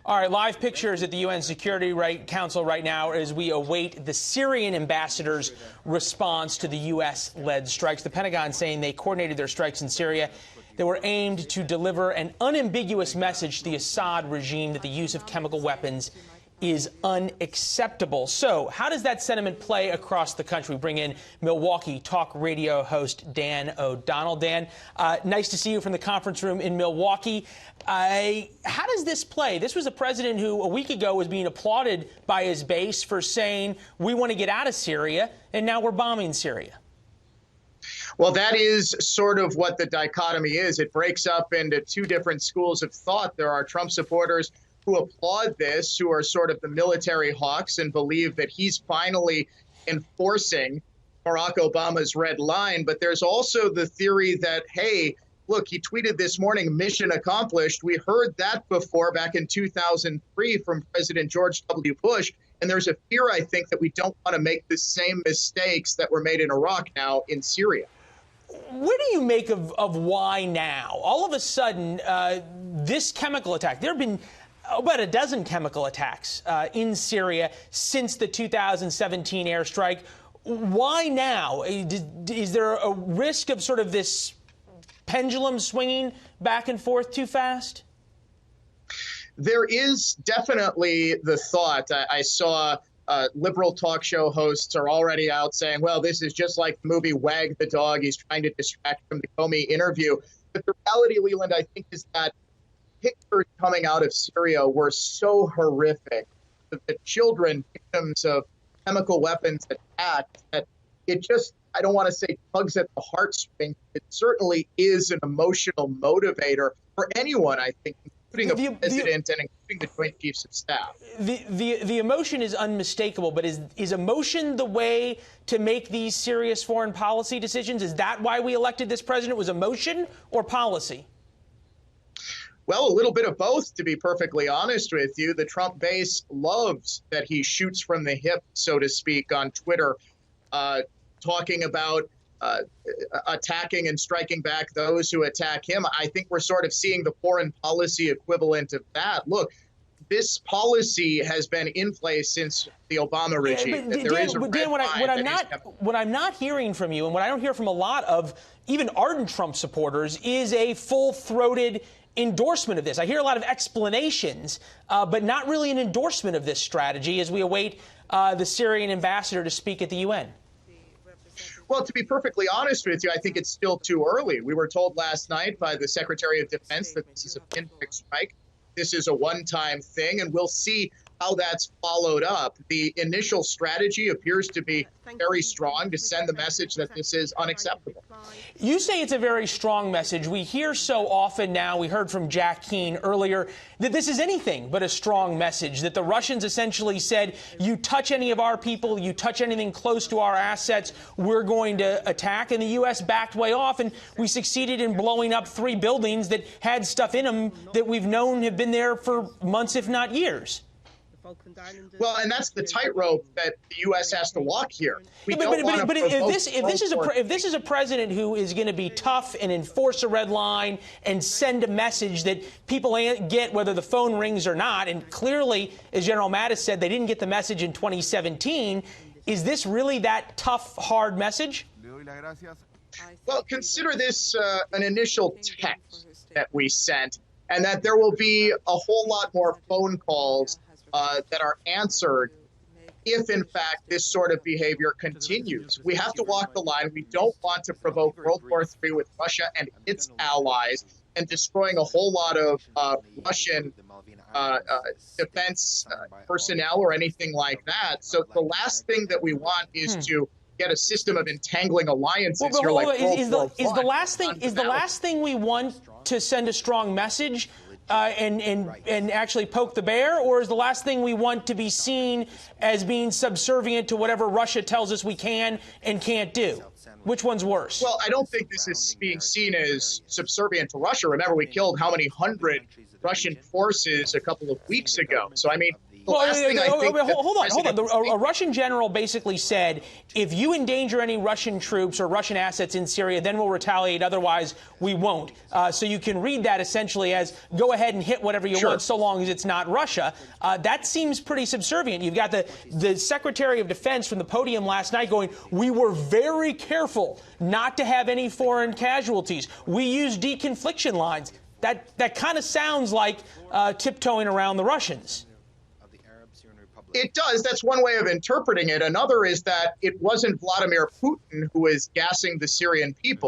All right, live pictures at the UN Security Council right now as we await the Syrian ambassador's response to the U.S.-led strikes. The Pentagon saying they coordinated their strikes in Syria. They were aimed to deliver an unambiguous message to the Assad regime that the use of chemical weapons is unacceptable. So how does that sentiment play across the country? We bring in Milwaukee talk radio host Dan O'Donnell. Dan, nice to see you from the conference room in Milwaukee. How does this play? This was a president who a week ago was being applauded by his base for saying, we want to get out of Syria, and now we're bombing Syria. Well, that is sort of what the dichotomy is. It breaks up into two different schools of thought. There are Trump supporters who applaud this, who are sort of the military hawks and believe that he's finally enforcing Barack Obama's red line. But there's also the theory that, hey, look, he tweeted this morning, mission accomplished. We heard that before back in 2003 from President George W. Bush. And there's a fear, I think, that we don't want to make the same mistakes that were made in Iraq now in Syria. What do you make of why now? All of a sudden, this chemical attack, there have been about a dozen chemical attacks in Syria since the 2017 airstrike. Why now? Is there a risk of sort of this pendulum swinging back and forth too fast? There is definitely the thought. I saw liberal talk show hosts are already out saying, well, this is just like the movie Wag the Dog. He's trying to distract from the Comey interview. But the reality, Leland, I think, is that pictures coming out of Syria were so horrific. The children, victims of chemical weapons attacks, that it just, I don't want to say tugs at the heartstrings. It certainly is an emotional motivator for anyone, I think, including a president and including the Joint Chiefs of Staff. The emotion is unmistakable, but is emotion the way to make these serious foreign policy decisions? Is that why we elected this president? Was emotion or policy? Well, a little bit of both, to be perfectly honest with you. The Trump base loves that he shoots from the hip, so to speak, on Twitter, talking about attacking and striking back those who attack him. I think we're sort of seeing the foreign policy equivalent of that. Look, this policy has been in place since the Obama regime. Dan, what I'm not hearing from you, and what I don't hear from a lot of even ardent Trump supporters, is a full-throated endorsement of this. I hear a lot of explanations, but not really an endorsement of this strategy as we await the Syrian ambassador to speak at the UN. Well, to be perfectly honest with you, I think it's still too early. We were told last night by the Secretary of Defense that this is a pinprick strike. This is a one-time thing, and we'll see how that's followed up. The initial strategy appears to be very strong to send the message that this is unacceptable. You say it's a very strong message. We hear so often now, we heard from Jack Keane earlier, that this is anything but a strong message, that the Russians essentially said, you touch any of our people, you touch anything close to our assets, we're going to attack. And the U.S. backed way off, and we succeeded in blowing up 3 buildings that had stuff in them that we've known have been there for months, if not years. Well, and that's the tightrope that the U.S. has to walk here. If this is a president who is going to be tough and enforce a red line and send a message that people get whether the phone rings or not, and clearly, as General Mattis said, they didn't get the message in 2017, is this really that tough, hard message? Well, consider this an initial text that we sent, and that there will be a whole lot more phone calls that are answered if, in fact, this sort of behavior continues. We have to walk the line. We don't want to provoke World War III with Russia and its allies and destroying a whole lot of Russian defense personnel or anything like that. So the last thing that we want is to get a system of entangling alliances. Is the last thing we want to send a strong message and actually poke the bear, or is the last thing we want to be seen as being subservient to whatever Russia tells us we can and can't do? Which one's worse? Well, I don't think this is being seen as subservient to Russia. Remember, we killed how many hundred Russian forces a couple of weeks ago. So, I mean, Hold on. A Russian general basically said, if you endanger any Russian troops or Russian assets in Syria, then we'll retaliate. Otherwise, we won't. So you can read that essentially as go ahead and hit whatever you want, so long as it's not Russia. That seems pretty subservient. You've got the Secretary of Defense from the podium last night going, we were very careful not to have any foreign casualties. We used deconfliction lines. That kind of sounds like tiptoeing around the Russians. It does. That's one way of interpreting it. Another is that it wasn't Vladimir Putin who was gassing the Syrian people.